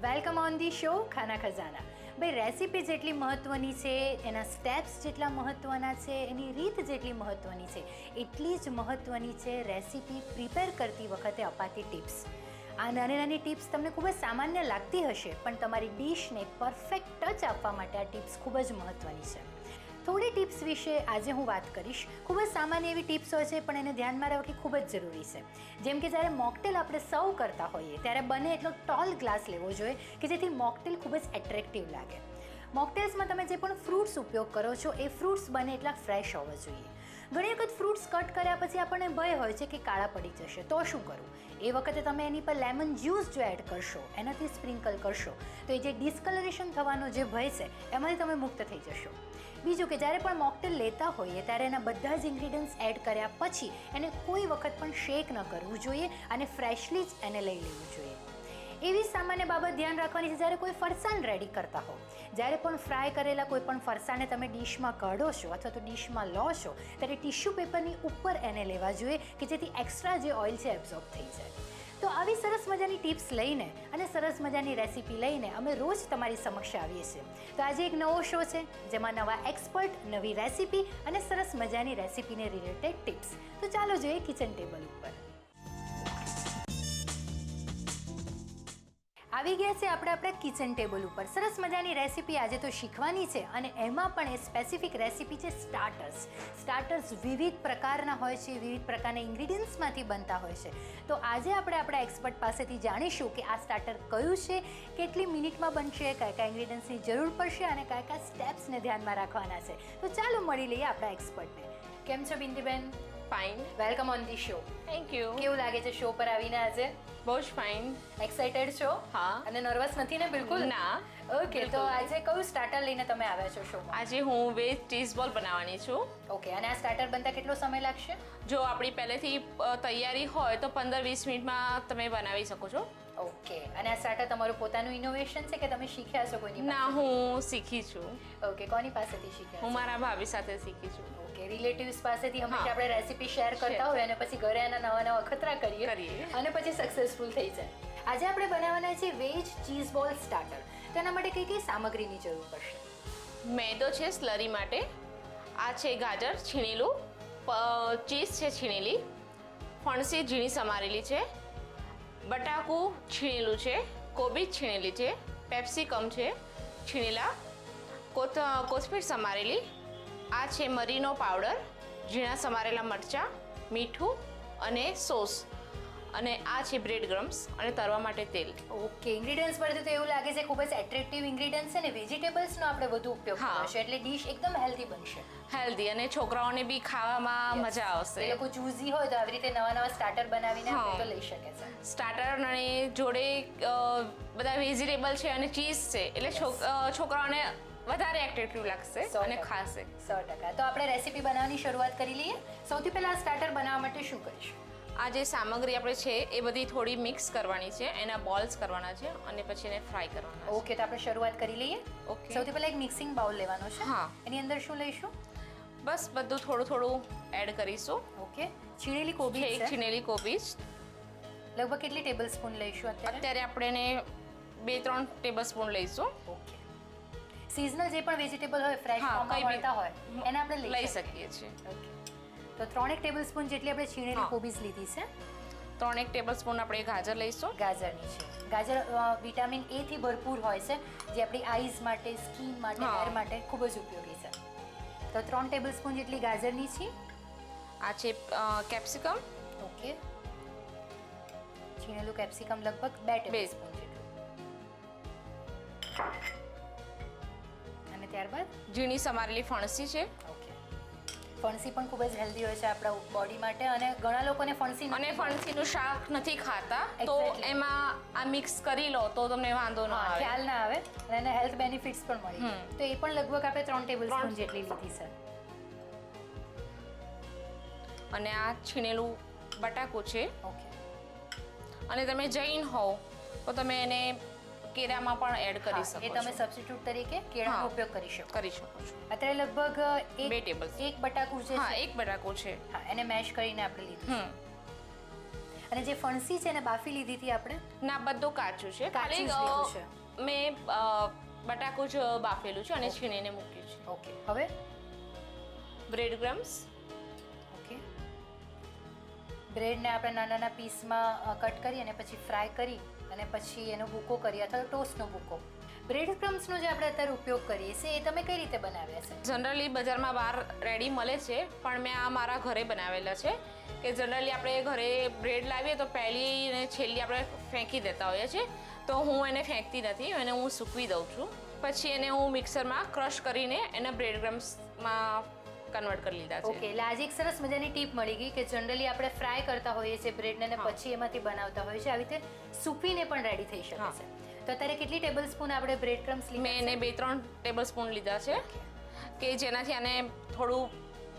Welcome on the show ખાના ખજાના. ભાઈ recipe જેટલી મહત્ત્વની છે, એના સ્ટેપ્સ જેટલા મહત્ત્વના છે, એની રીત જેટલી મહત્ત્વની છે, એટલી જ મહત્ત્વની છે રેસીપી પ્રિપેર કરતી વખતે અપાતી ટિપ્સ. આ નાની નાની ટિપ્સ તમને ખૂબ જ સામાન્ય લાગતી હશે, પણ તમારી ડીશને પરફેક્ટ ટચ આપવા માટે આ ટિપ્સ ખૂબ જ મહત્ત્વની છે. થોડી ટિપ્સ વિશે આજે હું વાત કરીશ. ખૂબ જ સામાન્ય એવી ટિપ્સ હોય છે, પણ એને ધ્યાનમાં રાખવી ખૂબ જ જરૂરી છે. જેમ કે જ્યારે મોકટેલ આપણે સર્વ કરતા હોઈએ ત્યારે બને એટલો ટોલ ગ્લાસ લેવો જોઈએ કે જેથી મોકટેલ ખૂબ જ એટ્રેક્ટિવ લાગે. મોકટેલ્સમાં તમે જે પણ ફ્રૂટ્સ ઉપયોગ કરો છો એ ફ્રૂટ્સ બને એટલા ફ્રેશ હોવા જોઈએ. ઘણી વખત ફ્રૂટ્સ કટ કર્યા પછી આપણને ભય હોય છે કે કાળા પડી જશે, તો શું કરવું? એ વખતે તમે એની પર લેમન જ્યુસ જો એડ કરશો, એનાથી સ્પ્રિંકલ કરશો, તો એ જે ડિસ્કલરેશન થવાનો જે ભય છે એમાંથી તમે મુક્ત થઈ જશો. બીજું કે જ્યારે પણ મોકટેલ લેતા હોઈએ ત્યારે એના બધા જ ઇન્ગ્રીડિયન્ટ્સ એડ કર્યા પછી એને કોઈ વખત પણ શેક ન કરવું જોઈએ અને ફ્રેશલી જ એને લઈ લેવું જોઈએ. એવી સામાન્ય બાબત ધ્યાન રાખવાની છે જ્યારે કોઈ ફરસાણ રેડી કરતા હો. જ્યારે પણ ફ્રાય કરેલા કોઈ પણ ફરસાણને તમે ડિશમાં કાઢો છો અથવા તો ડિશમાં લો છો ત્યારે ટિશ્યુ પેપરની ઉપર એને લેવા જોઈએ કે જેથી એક્સ્ટ્રા જે ઓઇલ છે એબ્ઝોર્બ થઈ જાય. તો આવી સરસ મજાની ટિપ્સ લઈને અને સરસ મજાની રેસીપી લઈને અમે રોજ તમારી સમક્ષ આવીએ છીએ. તો આજે એક નવો શો છે જેમાં નવા એક્સપર્ટ, નવી રેસીપી અને સરસ મજાની રેસીપીને રિલેટેડ ટિપ્સ. તો ચાલો જોઈએ કિચન ટેબલ ઉપર. આવી ગયા છે આપણા કિચન ટેબલ ઉપર. સરસ મજાની રેસીપી આજે તો શીખવાની છે અને એમાં પણ એ સ્પેસિફિક રેસીપી છે સ્ટાર્ટર્સ. સ્ટાર્ટર્સ વિવિધ પ્રકારના હોય છે, વિવિધ પ્રકારના ઇન્ગ્રીડિયન્ટ્સમાંથી બનતા હોય છે. તો આજે આપણે આપણા એક્સપર્ટ પાસેથી જાણીશું કે આ સ્ટાર્ટર કયું છે, કેટલી મિનિટમાં બનશે, કયા કયા ઇન્ગ્રીડિયન્ટ્સની જરૂર પડશે અને કયા કયા સ્ટેપ્સને ધ્યાનમાં રાખવાના છે. તો ચાલો મળી લઈએ આપણા એક્સપર્ટને. કેમ છો Binduben? Fine. Welcome on the show. Thank you. કેવું લાગે છે શો પર આવીને આજે? બહુ જ ફાઇન. એક્સાઇટેડ છો? હા. અને નર્વસ નથી ને બિલકુલ? ના. ઓકે, તો આજે કયું સ્ટાર્ટર લઈને તમે આવ્યા છો શોમાં? આજે હું વેજ ચીઝ બોલ બનાવવાની છું. ઓકે, અને આ સ્ટાર્ટર બનતા કેટલો સમય લાગશે? જો આપણી પહેલેથી તૈયારી હોય તો 15-20 મિનિટમાં તમે બનાવી શકો છો. ઓકે, અને આ સ્ટાર્ટર તમારું પોતાનું ઇનોવેશન છે કે તમે શીખ્યા છો કોઈની ના, હું શીખી છું. ઓકે, કોની પાસેથી શીખ્યા? હું મારા ભાભી સાથે શીખી છું. ઓકે, રિલેટિવ્સ પાસેથી હંમેશા હા. આપણે રેસીપી શેર કરતા હોય અને પછી ઘરે આના નવા નવા અખતરા કરીએ અને પછી સક્સેસફુલ થઈ જાય. આજે આપણે બનાવવાના છે વેજ ચીઝ બોલ સ્ટાર્ટર. તો એના માટે કઈ કઈ સામગ્રીની જરૂર પડશે? મેદો છે સ્લરી માટે, આ છે ગાજર છીણેલું, ચીઝ છે છીણેલી, ફણસી ઝીણી સમારેલી છે, બટાકું છીણેલું છે, કોબીજ છીણેલી છે, પેપ્સિકમ છે છીણેલા, કોથમીર સમારેલી, આ છે મરીનો પાવડર, ઝીણા સમારેલા મરચાં, મીઠું અને સોસ, અને આ છે બ્રેડ ક્રમ્સ અને તળવા માટે તેલ. ઓકે, ઇન્ગ્રીડિયન્ટ્સ પરથી તો એવું લાગે છે ખૂબ જ એટ્રેક્ટિવ ઇન્ગ્રીડિયન્ટ્સ છે ને વેજીટેબલ્સનો આપણે વધુ ઉપયોગ કર્યો છે એટલે ડીશ એકદમ હેલ્ધી બનશે. હેલ્ધી અને છોકરાઓને બી ખાવામાં મજા આવશે. એ લોકો ચૂઝી હોય તો આવી રીતે નવા નવા સ્ટાર્ટર બનાવીને આપણે તો લઈ શકે છે. સ્ટાર્ટર અને જોડે બધા વેજીટેબલ છે અને ચીઝ છે એટલે છોકરાઓને વધારે એટ્રેક્ટિવ લાગશે અને ખાશે. 100%. તો આપણે રેસીપી બનાવવાની શરૂઆત કરી લઈએ. સૌથી પહેલા આ સ્ટાર્ટર બનાવવા માટે શું કરીશું? આ જે સામગ્રી આપણે છે એ બધી થોડી મિક્સ કરવાની છે, એના બોલ્સ કરવાના છે અને પછી એને ફ્રાય કરવાના છે. ઓકે, તો આપણે શરૂઆત કરી લઈએ. ઓકે. સૌથી પહેલા એક મિક્સિંગ બાઉલ લેવાનો છે. હા. એની અંદર શું લઈશું? બસ બધું થોડું થોડું એડ કરીશું. ઓકે, છીણેલી કોબીજ એક છે. છીણેલી કોબીજ. લગભગ કેટલી ટેબલ સ્પૂન લઈશું અત્યારે? અત્યારે આપણે એને 2-3 ટેબલ સ્પૂન લઈશું. ઓકે. સિઝનલ જે પણ વેજીટેબલ હોય, ફ્રેશ હા, ફોર્મમાં કંઈ બી મળતા હોય એને આપણે લઈ શકીએ છીએ. ઓકે, તો 3 ટેબલ સ્પૂન જેટલી આપણે છીણેલી હા. કોબીજ લીધી છે. 3 ટેબલ સ્પૂન આપણે ગાજર લઈશું. ગાજરની છે. ગાજર વિટામિન એ થી ભરપૂર હોય છે જે આપણી આઈઝ માટે, સ્કિન માટે, હા. હેર માટે ખૂબ જ ઉપયોગી છે. તો 3 ટેબલ સ્પૂન જેટલી ગાજરની છે. આ છે કેપ્સિકમ. ઓકે, છીણેલું કેપ્સિકમ લગભગ 2 ટેબલ સ્પૂન જેટલું. અને ત્યારબાદ ઝીણી સમારેલી ફણસી છે. ઓકે, ફણસી પણ ખૂબ જ હેલ્ધી હોય છે આપણા બોડી માટે અને ઘણા લોકોને ફણસી અને ફણસીનું શાક નથી ખાતા તો Exactly. એમાં આ મિક્સ કરી લો તો તમને વાંધો ન આવે. ખ્યાલ ના આવે અને એને હેલ્થ બેનિફિટ્સ પણ મળી. તો એ પણ લગભગ આપણે 3 ટેબલ સ્પૂન જેટલી લીધી છે. અને આ છીણેલું બટાકું છે. ઓકે, અને તમે જૈન હોવ તો તમે એને કેળામાં પણ એડ કરી એ શકો તમે છો. સબસ્ટિટ્યુટ તરીકે કેળાનો હા. ઉપયોગ કરી શકો. કરી શકો છો. અત્યારે લગભગ 2 ટેબલ. એક બટાકું જે હા, છે, એક બટાકું છે. હા, એને મેશ કરીને આપણે લીધું. અને જે ફણસી છે એને બાફી લીધી હતી આપણે? ના, બધું કાચું છે. કાચું જ લીધું છે. મેં બટાકું જ બાફેલું છે અને છીણીને મૂક્યું છે. ઓકે, હવે બ્રેડ ક્રમ્સ. ઓકે, બ્રેડને આપણે નાના નાના પીસમાં કટ કરી અને પછી ફ્રાય કરી અને પછી એનો ભૂકો કરી અથવા ટોસ્ટનો ભૂકો. બ્રેડ ક્રમ્સનો જે આપણે અત્યારે ઉપયોગ કરીએ છીએ એ તમે કઈ રીતે બનાવ્યા છે? જનરલી બજારમાં બહાર રેડી મળે છે, પણ મેં આ મારા ઘરે બનાવેલા છે. કે જનરલી આપણે ઘરે બ્રેડ લાવીએ તો પહેલી અને છેલ્લી આપણે ફેંકી દેતા હોઈએ છીએ, તો હું એને ફેંકતી નથી, એને હું સૂકવી દઉં છું. પછી એને હું મિક્સરમાં ક્રશ કરીને એના બ્રેડ ક્રમ્સમાં કન્વર્ટ કરી લીધા છે. ઓકે, એટલે આજે એક સરસ મજાની ટીપ મળી ગઈ કે જનરલી આપણે ફ્રાય કરતા હોઈએ છીએ બ્રેડને અને પછી એમાંથી બનાવતા હોઈએ છીએ. આવી રીતે સૂકવીને પણ રેડી થઈ શકે છે. તો અત્યારે કેટલી ટેબલ સ્પૂન આપણે બ્રેડ ક્રમ્સ લીધા? મેં એને 2-3 ટેબલ સ્પૂન લીધા છે કે જેનાથી આને થોડું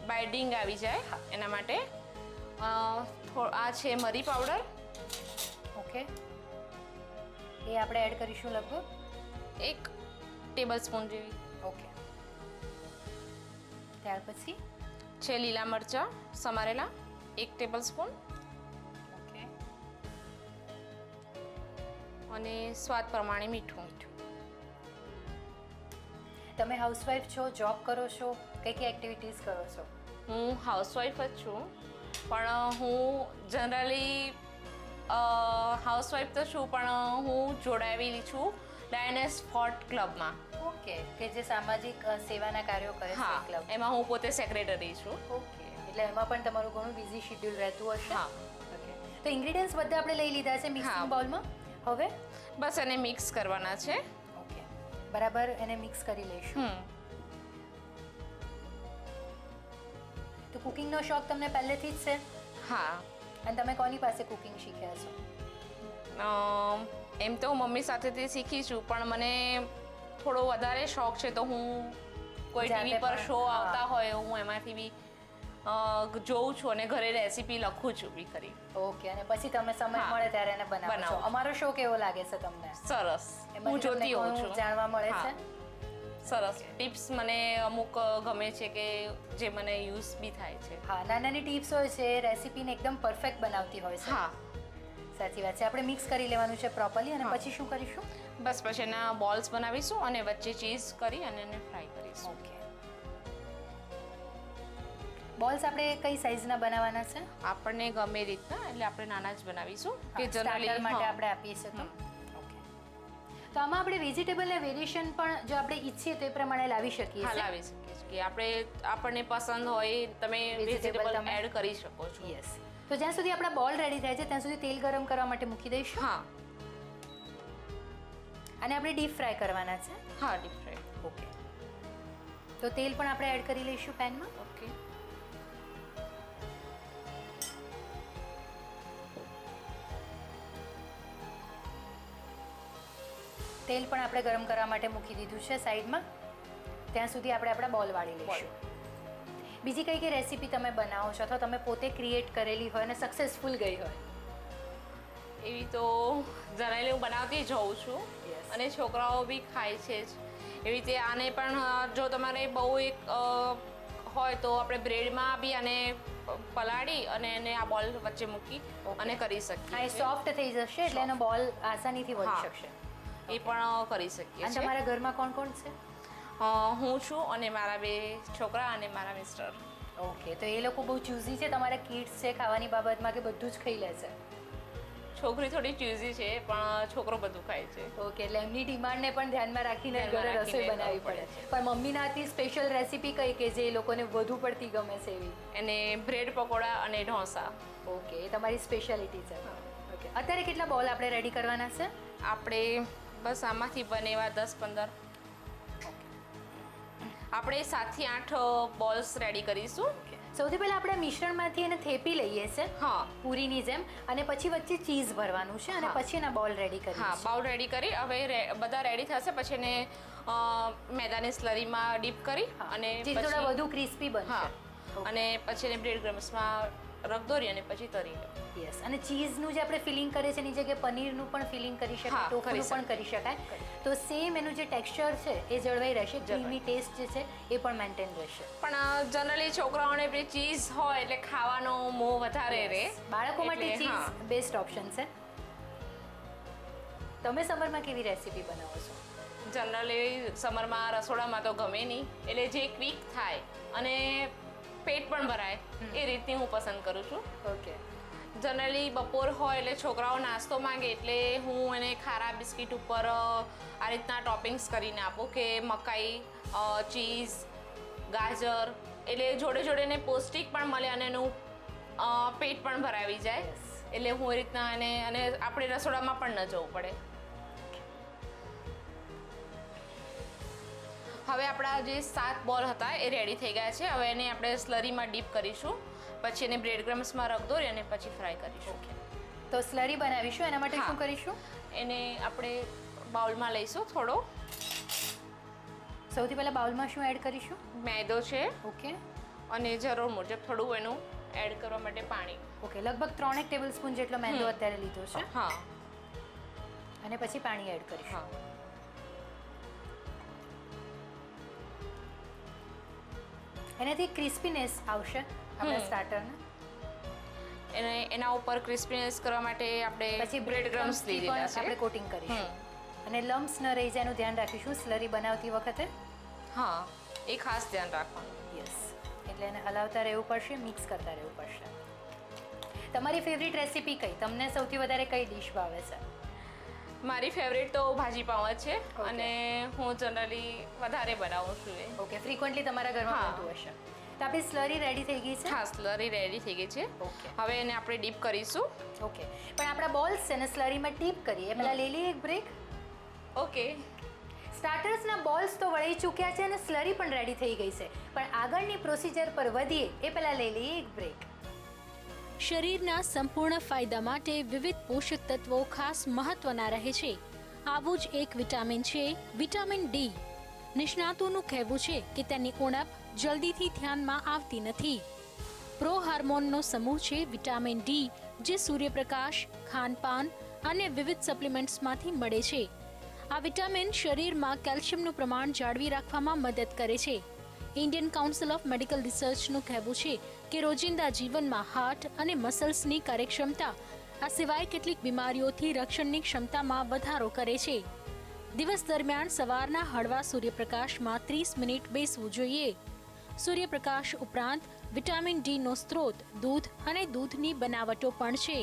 બાઇન્ડિંગ આવી જાય એના માટે. આ છે મરી પાવડર. ઓકે, એ આપણે એડ કરીશું લગભગ 1 ટેબલ સ્પૂન જેવી. ઓકે, ત્યાર પછી છે લીલા મરચાં સમારેલા 1 ટેબલ સ્પૂન. ઓકે, અને સ્વાદ પ્રમાણે મીઠું. તમે હાઉસવાઈફ છો, જોબ કરો છો, કઈ કઈ એક્ટિવિટીઝ કરો છો? હું હાઉસવાઈફ જ છું, પણ હું જનરલી હાઉસવાઈફ તો છું, પણ હું જોડાયેલી છું ડાયનેસ ફોર્ટ ક્લબમાં. ઓકે, કે જે સામાજિક સેવાના કાર્યો કરે છે હા, ક્લબ. એમાં હું પોતે સેક્રેટરી છું. ઓકે, એટલે એમાં પણ તમારું ઘણું બિઝી શેડ્યુલ રહેતું હશે. હા. ઓકે, તો ઇન્ગ્રેડિયન્ટ્સ બધા આપણે લઈ લીધા છે મિક્સિંગ હા. બાઉલમાં. હવે બસ એને મિક્સ કરવાના છે. ઓકે, બરાબર એને મિક્સ કરી લઈશું. તો કુકિંગનો શોખ તમને પહેલેથી જ છે? હા. અને તમે કોની પાસે કુકિંગ શીખ્યા છો? એમ તો હું મમ્મી સાથેથી શીખી છું, પણ મને થોડો વધારે શોખ છે, તો હું કોઈ જાતે ટીવી પર પણ, શો હા. આવતા હોય હું એમાંથી બી જોઉં છું અને ઘરે રેસીપી લખું છું બી ખરી. ઓકે, અને પછી તમે સમય હા. મળે ત્યારે એને બનાવો છો. બનાવું. અમારો શો કેવો લાગે છે તમને? સરસ. હું એમાંથી તમને જોતી હોઉં ઘણું છું. જાણવા મળે હા. છે. સરસ ટિપ્સ મને અમુક ગમે છે કે જે મને યુઝ બી થાય છે. હા, નાની નાની ટિપ્સ હોય છે એ રેસીપીને એકદમ પરફેક્ટ બનાવતી હોય છે. હા. સાચી વાત છે. આપણે મિક્સ કરી લેવાનું છે પ્રોપરલી અને હા. પછી શું કરીશું? બસ પછી એના બોલ્સ બનાવીશું અને વચ્ચે ચીઝ કરી અને એને ફ્રાય કરીશું. ઓકે, બોલ્સ આપણે કઈ સાઈઝના બનાવવાના છે? આપણને ગમે રીતના, એટલે આપણે નાના જ બનાવીશું કે કે જનરલી માટે આપણે આપીએ છીએ તો. ઓકે, તો આમાં આપણે વેજીટેબલના વેરિએશન પણ જો આપણે ઈચ્છીએ તો એ પ્રમાણે લાવી શકીએ છીએ. લાવી શકીએ છીએ કે આપણને પસંદ હોય તમે Vegetable વેજીટેબલ તમે- એડ કરી શકો છો. યસ. તો જ્યાં સુધી આપણા બોલ રેડી થાય છે ત્યાં સુધી તેલ ગરમ કરવા માટે મૂકી દઈશું. હા. અને આપણે ડીપ ફ્રાય કરવાના છે. હા, ડીપ ફ્રાય. ઓકે, તો તેલ પણ આપણે એડ કરી લઈશું પેનમાં. ઓકે. તેલ પણ આપણે ગરમ કરવા માટે મૂકી દીધું છે સાઈડમાં. ત્યાં સુધી આપણે આપણા બોલ વાળી લઈશું. બીજી કઈ કઈ રેસીપી તમે બનાવો છો અથવા તમે પોતે ક્રિએટ કરેલી હોય અને સક્સેસફુલ ગઈ હોય? એવી તો જનરલી હું બનાવતી જ હોઉં છું. Yes. અને છોકરાઓ બી ખાય છે જ. એવી રીતે આને પણ જો તમારે બહુ એક હોય તો આપણે બ્રેડમાં બી આને પલાળી અને એને આ બોલ વચ્ચે મૂકી અને કરી હા, શકીએ એ છીએ. સોફ્ટ થઈ જશે એટલે એનો બોલ આસાનીથી વળી હા. શકશે. એ પણ કરી શકીએ અને છીએ. તમારા ઘરમાં કોણ કોણ છે? હું છું અને મારા 2 છોકરા અને મારા મિસ્ટર. ઓકે, તો એ લોકો બહુ ચૂઝી છે તમારા કિડ્સ છે ખાવાની બાબતમાં કે બધું જ ખાઈ લે છે? છોકરી થોડી ચૂઝી છે, પણ છોકરો બધું ખાય છે. ઓકે, એટલે એમની ડિમાન્ડને પણ ધ્યાનમાં રાખીને ધ્યાનમાં ઘરે રસોઈ રાખીને બનાવવી કરવું પડે. પડે પણ મમ્મીના હાથની સ્પેશિયલ રેસીપી કઈ કે જે એ લોકોને વધુ પડતી ગમે છે એવી? એને બ્રેડ પકોડા અને ઢોસા. ઓકે, એ તમારી સ્પેશિયાલિટી છે. ઓકે, અત્યારે કેટલા બોલ આપણે રેડી કરવાના છે? આપણે બસ આમાંથી બને એવા 10-15. આપણે 7 થી 8 બોલ્સ રેડી કરીશું. સૌથી પહેલા આપણે મિશ્રણમાંથી એને થેપી લઈએ છે હા. પૂરીની જેમ, અને પછી વચ્ચે ચીઝ ભરવાનું છે અને હા. પછી એના બોલ રેડી કરીએ હા, છીએ. બાઉલ રેડી કરી હવે બધા રેડી થશે પછી એને મેદાની સ્લરીમાં ડીપ કરી હા, અને જે થોડા વધુ ક્રિસ્પી બનશે. હા, અને પછી એને બ્રેડ ક્રમ્સમાં રખ દોરી અને પછી તરી લો. યસ, અને ચીઝનું જે આપણે ફિલિંગ કરીએ છીએ એની જગ્યાએ પનીરનું પણ ફિલિંગ કરી શકાય, હા, ટોફુનું કરી પણ કરી શકાય. તો સેમ એનું જે ટેક્સચર છે એ જળવાઈ રહેશે, ક્રીમી ટેસ્ટ જે છે એ પણ મેન્ટેન રહેશે. પણ જનરલી છોકરાઓને પેલી ચીઝ હોય એટલે ખાવાનો મોહ વધારે રહે. બાળકો માટે એટલે ચીઝ બેસ્ટ ઓપ્શન છે. તમે સમરમાં કેવી રેસીપી બનાવો છો? જનરલી સમરમાં રસોડામાં તો ગમે નહીં, એટલે જે ક્વિક થાય અને પેટ પણ ભરાય એ રીતની હું પસંદ કરું છું. ઓકે. જનરલી બપોર હોય એટલે છોકરાઓ નાસ્તો માંગે એટલે હું એને ખારા બિસ્કિટ ઉપર આ રીતના ટોપિંગ્સ કરીને આપું કે મકાઈ, ચીઝ, ગાજર, એટલે જોડે જોડે એને પૌષ્ટિક પણ મળે અને એનું પેટ પણ ભરાવી જાય. એટલે હું એ રીતના એને અને આપણે રસોડામાં પણ ન જવું પડે. હવે આપણા જે 7 બોલ હતા એ રેડી થઈ ગયા છે. હવે એને આપણે સ્લરીમાં ડીપ કરીશું, પછી એને બ્રેડ ક્રમ્સમાં રગદોરી અને પછી ફ્રાય કરીશું. તો સ્લરી બનાવીશું, એના માટે શું કરીશું? એને આપણે બાઉલમાં લઈશું થોડો. સૌથી પહેલા બાઉલમાં શું એડ કરીશું? મેદો છે. ઓકે. અને જરૂર મુજબ થોડું એનું એડ કરવા માટે પાણી. ઓકે, લગભગ 3 ટેબલસ્પૂન જેટલો મેદો અત્યારે લીધો છે. હા. અને પછી પાણી એડ કરીશું. હા. એનાથી ક્રિસ્પીનેસ આવશે આપણા સ્ટાર્ટરને. એને એના ઉપર ક્રિસ્પીનેસ કરવા માટે આપણે પછી બ્રેડ ક્રમ્સ લીધેલા છે. આપણે કોટિંગ કરીશું અને લમ્સ ન રહી જાય એનું ધ્યાન રાખીશું સ્લરી બનાવતી વખતે. હા, એ ખાસ ધ્યાન રાખવાનું. યસ, એટલે એને હલાવતા રહેવું પડશે, મિક્સ કરતા રહેવું પડશે. તમારી ફેવરિટ રેસીપી કઈ? તમને સૌથી વધારે કઈ ડીશ ભાવે છે? મારી ફેવરેટ તો ભાજી પાઉં જ છે અને હું જનરલી વધારે બનાવું છું એ. ઓકે, ફ્રીક્વન્ટલી તમારા ઘરમાં બનતું હશે. તો આપણી સ્લરી રેડી થઈ ગઈ છે. હા, સ્લરી રેડી થઈ ગઈ છે. ઓકે. હવે એને આપણે ડીપ કરીશું. ઓકે, પણ આપણા બોલ્સ છે ને સ્લરીમાં ડીપ કરીએ એ પહેલાં લઈ લઈએ એક બ્રેક. ઓકે. સ્ટાર્ટર્સના બોલ્સ તો વળી ચૂક્યા છે અને સ્લરી પણ રેડી થઈ ગઈ છે, પણ આગળની પ્રોસિજર પર વધીએ એ પહેલાં લઈ લઈએ એક બ્રેક. શરીરના સંપૂર્ણ ફાયદા માટે વિવિધ પોષક તત્વો ખાસ મહત્વના રહે છે. આવું જ એક વિટામિન છે વિટામિન ડી. નિષ્ણાતોનું કહેવું છે કે તેની ઉણપ જલ્દીથી ધ્યાનમાં આવતી નથી. પ્રો હાર્મોનનો સમૂહ છે વિટામિન ડી, જે સૂર્યપ્રકાશ, ખાનપાન અને વિવિધ સપ્લિમેન્ટ્સમાંથી મળે છે. આ વિટામિન શરીરમાં કેલ્શિયમનું પ્રમાણ જાળવી રાખવામાં મદદ કરે છે. ઇન્ડિયન કાઉન્સિલ ઓફ મેડિકલ રિસર્ચનું કહેવું છે કે રોજિંદા જીવનમાં હાર્ટ અને મસલ્સની કાર્યક્ષમતા, આ સિવાય કેટલીક બીમારીઓથી રક્ષણની ક્ષમતામાં વધારો કરે છે. દિવસ દરમિયાન સવારના હળવા સૂર્યપ્રકાશમાં 30 મિનિટ બેસવું જોઈએ. સૂર્યપ્રકાશ ઉપરાંત વિટામિન ડીનો સ્ત્રોત દૂધ અને દૂધની બનાવટો પણ છે.